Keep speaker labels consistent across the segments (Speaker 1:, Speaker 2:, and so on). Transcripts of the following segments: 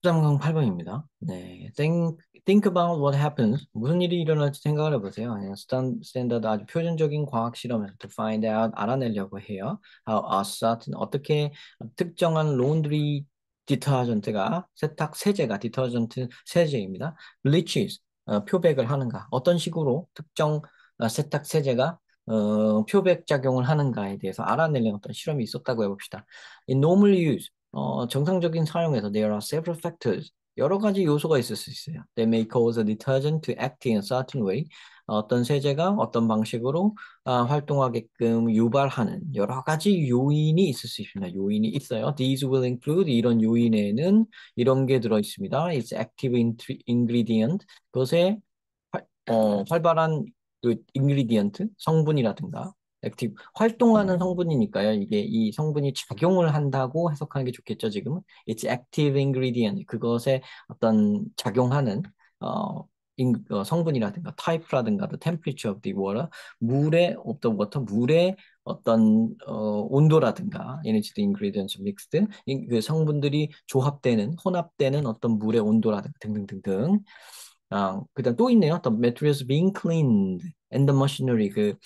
Speaker 1: 수장강 8번입니다. 네. Think about what happens. 무슨 일이 일어날지 생각을 해보세요. 그냥 스탠다드 아주 표준적인 과학 실험에서 to find out 알아내려고 해요. How a certain 어떻게 특정한 laundry detergent가 세탁 세제가 디터전트 세제입니다. bleaches 표백을 하는가? 어떤 식으로 특정 세탁 세제가 표백 작용을 하는가에 대해서 알아내려는 어떤 실험이 있었다고 해봅시다. In normal use 정상적인 사용에서 there are several factors. 여러 가지 요소가 있을 수 있어요. They may cause a detergent to act in a certain way. 어떤 세제가 어떤 방식으로 활동하게끔 유발하는 여러 가지 요인이 있을 수 있습니다. 요인이 있어요. These will include 이런 요인에는 이런 게 들어 있습니다. It's active ingredient. 그것에 활발한 그 ingredient 성분이라든가 액티브 활동하는 성분이니까요. 이게 이 성분이 작용을 한다고 해석하는 게 좋겠죠, 지금은. It's active ingredient. 그것에 어떤 작용하는 성분이라든가 type라든가 the temperature of the water 물의 of the water 물의 어떤 온도라든가 energy ingredients mixed 그 성분들이 조합되는 혼합되는 어떤 물의 온도라든가 등등등등. 그다음 또 있네요. The materials being cleaned and the machinery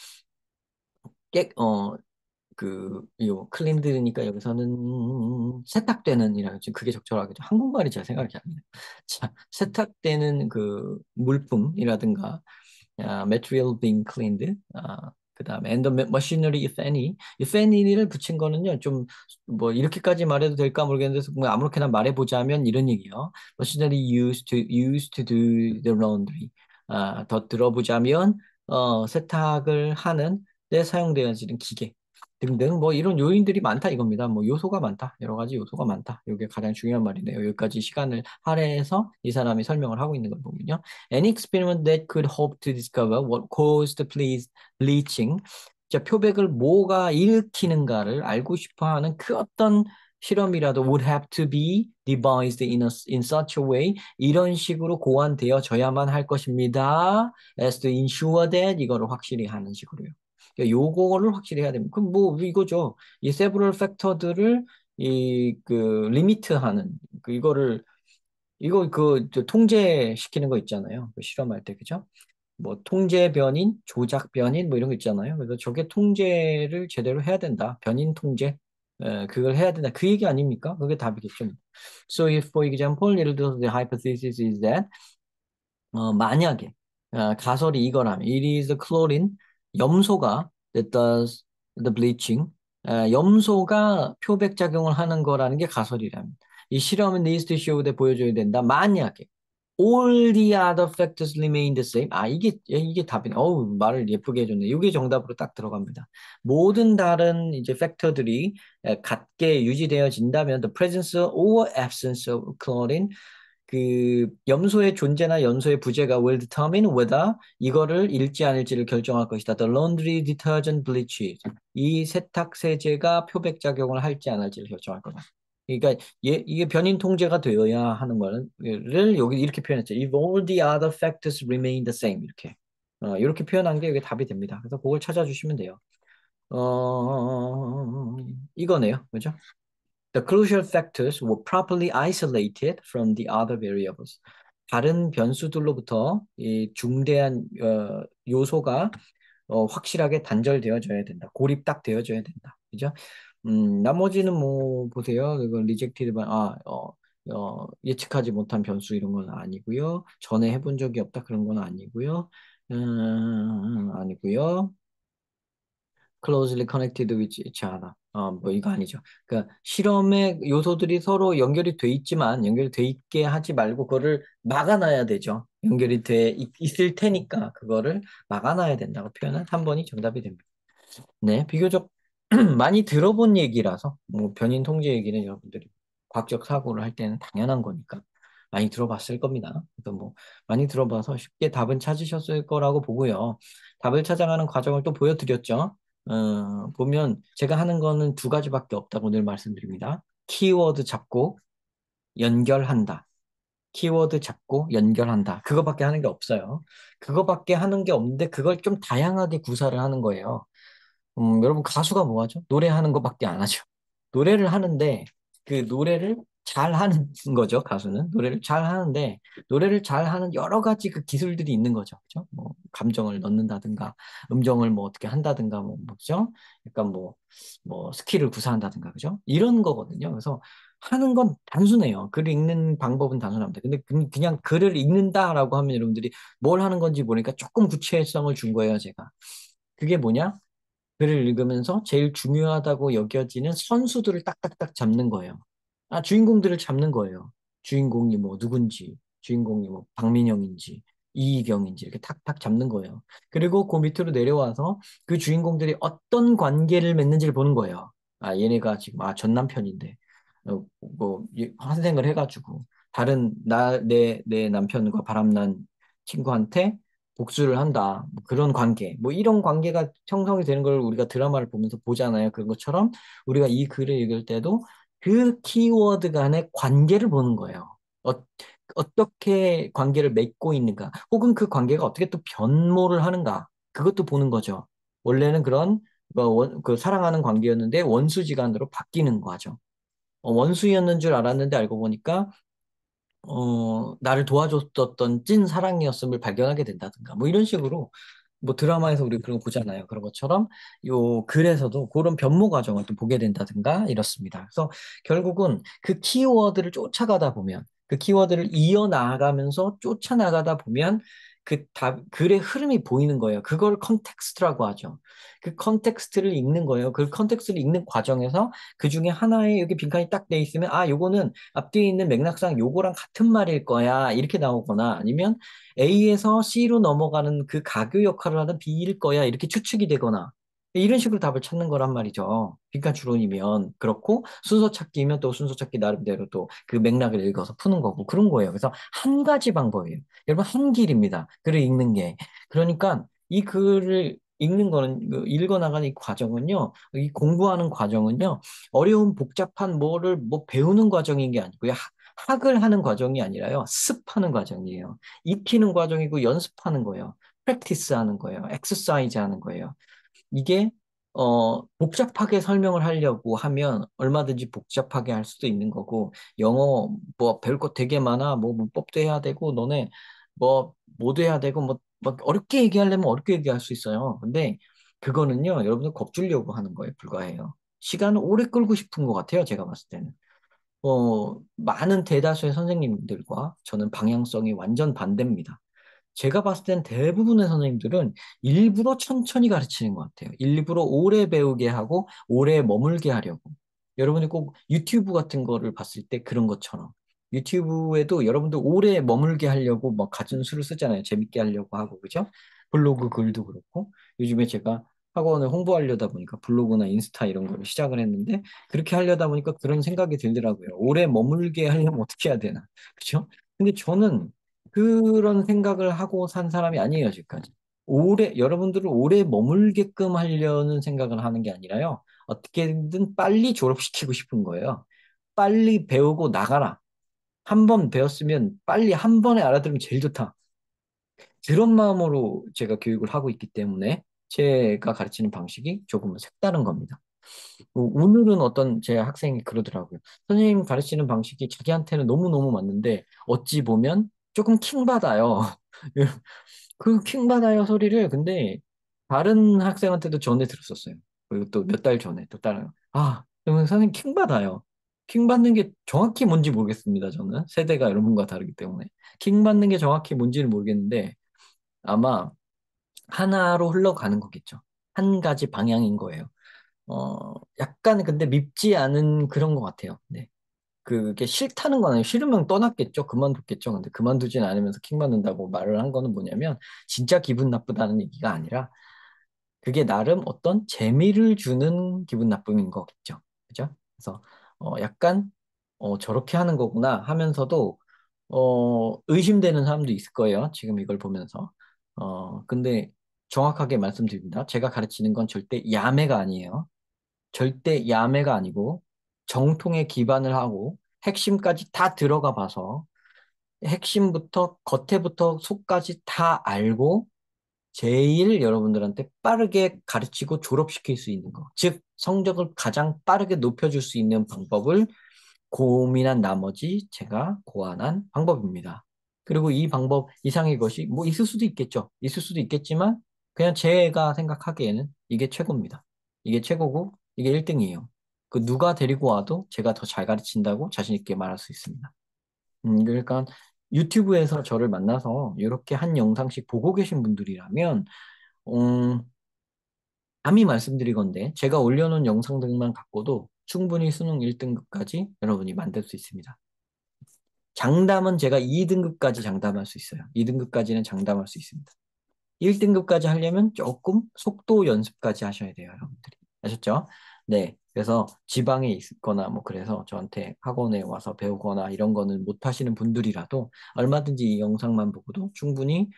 Speaker 1: 이거 클린드니까 여기서는 세탁되는 이라고 지금 그게 적절하겠죠. 한국말이 잘 생각이 안 나요. 자, 세탁되는 그 물품이라든가 material being cleaned 그다음에 and the machinery if any를 붙인 거는요 좀 뭐 이렇게까지 말해도 될까 모르겠는데 뭐 아무렇게나 말해보자면 이런 얘기요. machinery used to do the laundry 더 들어보자면 세탁을 하는 데 사용되어지는 기계 등등 뭐 이런 요인들이 많다 이겁니다. 뭐 요소가 많다. 여러 가지 요소가 많다. 이게 가장 중요한 말이네요. 여기까지 시간을 할애해서 이 사람이 설명을 하고 있는 걸 보면요. Any experiment that could hope to discover what caused bleaching. 자, 표백을 뭐가 일으키는가를 알고 싶어 하는 그 어떤 실험이라도 would have to be devised in such a way. 이런 식으로 고안되어져야만 할 것입니다. As to ensure that 이거를 확실히 하는 식으로요. 그러니까 요거를 확실히 해야 됩니다. 그럼 뭐 이거죠. 이 several factor들을 이 그 리미트하는 이거를 이거 저 통제시키는 거 있잖아요. 그 실험할 때 그죠? 뭐 통제 변인, 조작 변인 뭐 이런 거 있잖아요. 그래서 저게 통제를 제대로 해야 된다. 변인 통제. 그걸 해야 된다. 그 얘기 아닙니까? 그게 답이겠죠. So if for example, 예를 들어서 the hypothesis is that 만약에 가설이 이거라면 it is the chlorine 염소가 that does the bleaching 염소가 표백 작용을 하는 거라는 게 가설이라면 이 실험은 needs to show that 보여줘야 된다. 만약에 all the other factors remain the same. 이게 답이네. 어우, 말을 예쁘게 해줬네. 이게 정답으로 딱 들어갑니다. 모든 다른 이제 팩터들이 같게 유지되어진다면 the presence or absence of chlorine 그 염소의 존재나 염소의 부재가 will determine whether 이거를 잃지 않을지를 결정할 것이다. The laundry detergent bleaches. 이 세탁 세제가 표백 작용을 할지 안 할지를 결정할 거다. 그러니까 이게 변인 통제가 되어야 하는 거를 여기 이렇게 표현했죠. If all the other factors remain the same 이렇게 이렇게 표현한 게 이게 답이 됩니다. 그래서 그걸 찾아주시면 돼요. 이거네요, 그죠? The crucial factors were properly isolated from the other variables. 다른 변수들로부터 이 중대한 요소가 확실하게 단절되어져야 된다. 고립 딱 되어져야 된다. 그죠? 나머지는 뭐 보세요. 이건 리젝티드 예측하지 못한 변수 이런 건 아니고요. 전에 해본 적이 없다 그런 건 아니고요. 아니고요. closely connected with each other. 뭐 이거 아니죠. 그러니까 실험의 요소들이 서로 연결이 돼 있지만 연결이 돼 있게 하지 말고 그거를 막아놔야 되죠. 연결이 있을 테니까 그거를 막아놔야 된다고 표현한 3번이 정답이 됩니다. 네, 비교적 많이 들어본 얘기라서 뭐 변인 통제 얘기는 여러분들이 과학적 사고를 할 때는 당연한 거니까 많이 들어봤을 겁니다. 그래서 뭐 많이 들어봐서 쉽게 답은 찾으셨을 거라고 보고요. 답을 찾아가는 과정을 또 보여드렸죠. 보면 제가 하는 거는 두 가지밖에 없다고 늘 말씀드립니다. 키워드 잡고 연결한다. 키워드 잡고 연결한다. 그거밖에 하는 게 없어요. 그거밖에 하는 게 없는데 그걸 좀 다양하게 구사를 하는 거예요. 여러분 가수가 뭐 하죠? 노래하는 것밖에 안 하죠. 노래를 하는데 그 노래를 잘하는 거죠, 가수는. 노래를 잘하는데, 노래를 잘하는 여러 가지 그 기술들이 있는 거죠. 그죠? 뭐, 감정을 넣는다든가, 음정을 뭐 어떻게 한다든가, 뭐, 뭐죠? 약간 뭐, 스킬을 구사한다든가, 그죠? 이런 거거든요. 그래서 하는 건 단순해요. 글을 읽는 방법은 단순합니다. 근데 그냥 글을 읽는다라고 하면 여러분들이 뭘 하는 건지 모르니까 조금 구체성을 준 거예요, 제가. 그게 뭐냐? 글을 읽으면서 제일 중요하다고 여겨지는 선수들을 딱딱딱 잡는 거예요. 아, 주인공들을 잡는 거예요. 주인공이 뭐 누군지, 주인공이 뭐 박민영인지, 이희경인지 이렇게 탁탁 잡는 거예요. 그리고 그 밑으로 내려와서 그 주인공들이 어떤 관계를 맺는지를 보는 거예요. 아, 얘네가 지금, 전 남편인데, 환생을 해가지고, 내 남편과 바람난 친구한테 복수를 한다. 뭐 그런 관계. 뭐 이런 관계가 형성이 되는 걸 우리가 드라마를 보면서 보잖아요. 그런 것처럼 우리가 이 글을 읽을 때도 그 키워드 간의 관계를 보는 거예요. 어떻게 관계를 맺고 있는가. 혹은 그 관계가 어떻게 또 변모를 하는가. 그것도 보는 거죠. 원래는 그 사랑하는 관계였는데 원수지간으로 바뀌는 거죠. 원수였는 줄 알았는데 알고 보니까 나를 도와줬었던 찐 사랑이었음을 발견하게 된다든가, 뭐 이런 식으로, 뭐 드라마에서 우리 그런 거 보잖아요. 그런 것처럼, 요 글에서도 그런 변모 과정을 또 보게 된다든가, 이렇습니다. 그래서 결국은 그 키워드를 쫓아가다 보면, 그 키워드를 이어나가면서 쫓아나가다 보면, 글의 흐름이 보이는 거예요. 그걸 컨텍스트라고 하죠. 그 컨텍스트를 읽는 거예요. 그 컨텍스트를 읽는 과정에서 그 중에 하나에 여기 빈칸이 딱 돼 있으면, 요거는 앞뒤에 있는 맥락상 요거랑 같은 말일 거야. 이렇게 나오거나 아니면 A에서 C로 넘어가는 그 가교 역할을 하는 B일 거야. 이렇게 추측이 되거나 이런 식으로 답을 찾는 거란 말이죠. 빈칸 추론이면 그렇고 순서 찾기면 또 순서 찾기 나름대로 또 그 맥락을 읽어서 푸는 거고 그런 거예요. 그래서 한 가지 방법이에요. 여러분 한 길입니다. 글을 읽는 게. 그러니까 이 글을 읽는 거는 읽어 나가는 이 과정은요. 이 공부하는 과정은요. 어려운 복잡한 뭐를 뭐 배우는 과정인 게 아니고요. 학을 하는 과정이 아니라요. 습하는 과정이에요. 익히는 과정이고 연습하는 거예요. 프랙티스 하는 거예요. 엑서사이즈 하는 거예요. 이게 복잡하게 설명을 하려고 하면 얼마든지 복잡하게 할 수도 있는 거고 영어 뭐 배울 거 되게 많아. 뭐 문법도 해야 되고 너네 뭐도 해야 되고 막 어렵게 얘기하려면 어렵게 얘기할 수 있어요. 근데 그거는요. 여러분들 겁주려고 하는 거에 불과해요. 시간을 오래 끌고 싶은 것 같아요. 제가 봤을 때는. 많은 대다수의 선생님들과 저는 방향성이 완전 반대입니다. 제가 봤을 땐 대부분의 선생님들은 일부러 천천히 가르치는 것 같아요. 일부러 오래 배우게 하고 오래 머물게 하려고. 여러분이 꼭 유튜브 같은 거를 봤을 때 그런 것처럼. 유튜브에도 여러분들 오래 머물게 하려고 막 갖은 수를 쓰잖아요. 재밌게 하려고 하고, 그죠? 블로그 글도 그렇고. 요즘에 제가 학원을 홍보하려다 보니까 블로그나 인스타 이런 거를 시작을 했는데 그렇게 하려다 보니까 그런 생각이 들더라고요. 오래 머물게 하려면 어떻게 해야 되나. 그죠? 근데 저는 그런 생각을 하고 산 사람이 아니에요, 지금까지. 여러분들을 오래 머물게끔 하려는 생각을 하는 게 아니라요. 어떻게든 빨리 졸업시키고 싶은 거예요. 빨리 배우고 나가라. 한 번 배웠으면 빨리 한 번에 알아들으면 제일 좋다. 그런 마음으로 제가 교육을 하고 있기 때문에 제가 가르치는 방식이 조금은 색다른 겁니다. 오늘은 어떤 제 학생이 그러더라고요. 선생님 가르치는 방식이 자기한테는 너무너무 맞는데 어찌 보면 조금 킹받아요. 그 킹받아요 소리를 근데 다른 학생한테도 전해 들었었어요. 그리고 또 몇 달 전에 또 다른 그러면 선생님 킹받아요. 킹받는 게 정확히 뭔지 모르겠습니다. 저는 세대가 여러분과 다르기 때문에 킹받는 게 정확히 뭔지는 모르겠는데 아마 하나로 흘러가는 거겠죠. 한 가지 방향인 거예요. 약간 근데 밉지 않은 그런 것 같아요. 네. 그게 싫다는 건 아니에요. 싫으면 떠났겠죠. 그만뒀겠죠. 근데 그만두진 않으면서 킹 받는다고 말을 한 거는 뭐냐면 진짜 기분 나쁘다는 얘기가 아니라 그게 나름 어떤 재미를 주는 기분 나쁨인 거겠죠. 그죠? 그래서 약간 저렇게 하는 거구나 하면서도 의심되는 사람도 있을 거예요. 지금 이걸 보면서. 근데 정확하게 말씀드립니다. 제가 가르치는 건 절대 야매가 아니에요. 절대 야매가 아니고 정통에 기반을 하고 핵심까지 다 들어가 봐서 핵심부터 겉에부터 속까지 다 알고 제일 여러분들한테 빠르게 가르치고 졸업시킬 수 있는 거. 즉, 성적을 가장 빠르게 높여줄 수 있는 방법을 고민한 나머지 제가 고안한 방법입니다. 그리고 이 방법 이상의 것이 뭐 있을 수도 있겠죠. 있을 수도 있겠지만 그냥 제가 생각하기에는 이게 최고입니다. 이게 최고고 이게 1등이에요. 그 누가 데리고 와도 제가 더 잘 가르친다고 자신 있게 말할 수 있습니다. 그러니까 유튜브에서 저를 만나서 이렇게 한 영상씩 보고 계신 분들이라면 음, 감히 말씀드리건데 제가 올려놓은 영상들만 갖고도 충분히 수능 1등급까지 여러분이 만들 수 있습니다. 장담은 제가 2등급까지 장담할 수 있어요. 2등급까지는 장담할 수 있습니다. 1등급까지 하려면 조금 속도 연습까지 하셔야 돼요, 여러분들이. 아셨죠? 네. 그래서 지방에 있거나 뭐 그래서 저한테 학원에 와서 배우거나 이런 거는 못 하시는 분들이라도 얼마든지 이 영상만 보고도 충분히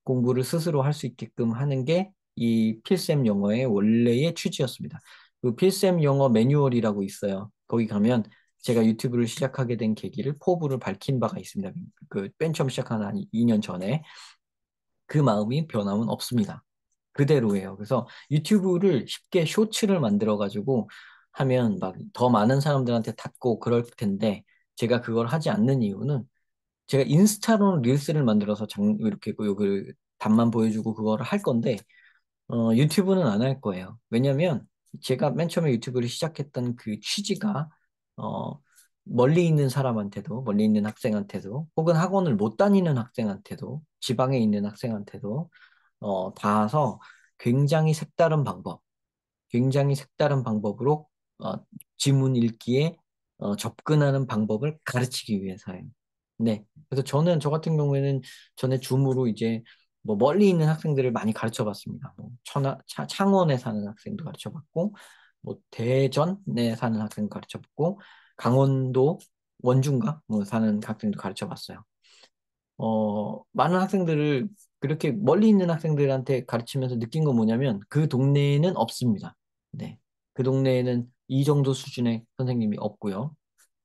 Speaker 1: 공부를 스스로 할 수 있게끔 하는 게 이 필쌤 영어의 원래의 취지였습니다. 그 필쌤 영어 매뉴얼이라고 있어요. 거기 가면 제가 유튜브를 시작하게 된 계기를 포부를 밝힌 바가 있습니다. 그 맨 처음 시작한 한 2년 전에 그 마음이 변함은 없습니다. 그대로예요. 그래서 유튜브를 쉽게 쇼츠를 만들어가지고 하면 막 더 많은 사람들한테 닿고 그럴 텐데 제가 그걸 하지 않는 이유는 제가 인스타로 릴스를 만들어서 이렇게 그 답만 보여주고 그거를 할 건데 유튜브는 안 할 거예요. 왜냐면 제가 맨 처음에 유튜브를 시작했던 그 취지가 어, 멀리 있는 사람한테도, 멀리 있는 학생한테도, 혹은 학원을 못 다니는 학생한테도, 지방에 있는 학생한테도 닿아서 굉장히 색다른 방법, 굉장히 색다른 방법으로 어, 지문 읽기에 접근하는 방법을 가르치기 위해서예요. 네. 그래서 저는 저 같은 경우에는 전에 줌으로 이제 뭐 멀리 있는 학생들을 많이 가르쳐 봤습니다. 뭐 창원에 사는 학생도 가르쳐 봤고, 뭐 대전에 사는 학생도 가르쳐 봤고, 강원도 원주인가 뭐 사는 학생도 가르쳐 봤어요. 많은 학생들을 그렇게 멀리 있는 학생들한테 가르치면서 느낀 건 뭐냐면 그 동네에는 없습니다. 네. 그 동네에는 이 정도 수준의 선생님이 없고요.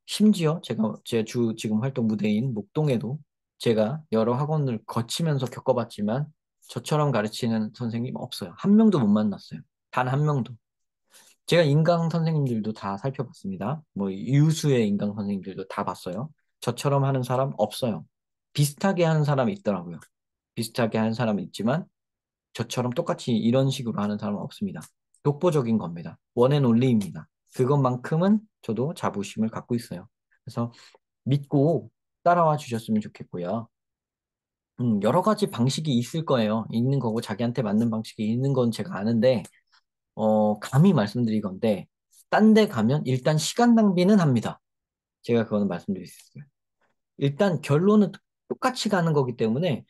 Speaker 1: 심지어 제 주 지금 활동 무대인 목동에도 제가 여러 학원을 거치면서 겪어봤지만 저처럼 가르치는 선생님 없어요. 한 명도 못 만났어요. 단 한 명도. 제가 인강 선생님들도 다 살펴봤습니다. 뭐 유수의 인강 선생님들도 다 봤어요. 저처럼 하는 사람 없어요. 비슷하게 하는 사람이 있더라고요. 비슷하게 하는 사람은 있지만 저처럼 똑같이 이런 식으로 하는 사람은 없습니다. 독보적인 겁니다. 원앤올리입니다. 그것만큼은 저도 자부심을 갖고 있어요. 그래서 믿고 따라와 주셨으면 좋겠고요. 여러 가지 방식이 있을 거예요. 있는 거고 자기한테 맞는 방식이 있는 건 제가 아는데 감히 말씀드리건데 딴 데 가면 일단 시간 낭비는 합니다. 제가 그거는 말씀드릴 수 있어요. 일단 결론은 똑같이 가는 거기 때문에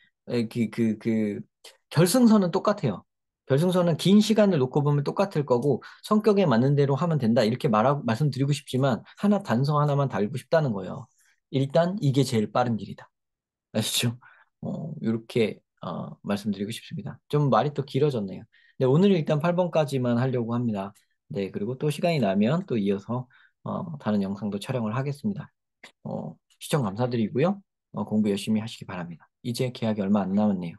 Speaker 1: 결승선은 똑같아요. 결승선은 긴 시간을 놓고 보면 똑같을 거고 성격에 맞는 대로 하면 된다 이렇게 말씀드리고 싶지만 하나 단서 하나만 달고 싶다는 거예요. 일단 이게 제일 빠른 길이다. 아시죠? 이렇게 말씀드리고 싶습니다. 좀 말이 또 길어졌네요. 네, 오늘 일단 8번까지만 하려고 합니다. 네, 그리고 또 시간이 나면 또 이어서 다른 영상도 촬영을 하겠습니다. 시청 감사드리고요. 공부 열심히 하시기 바랍니다. 이제 계약이 얼마 안 남았네요.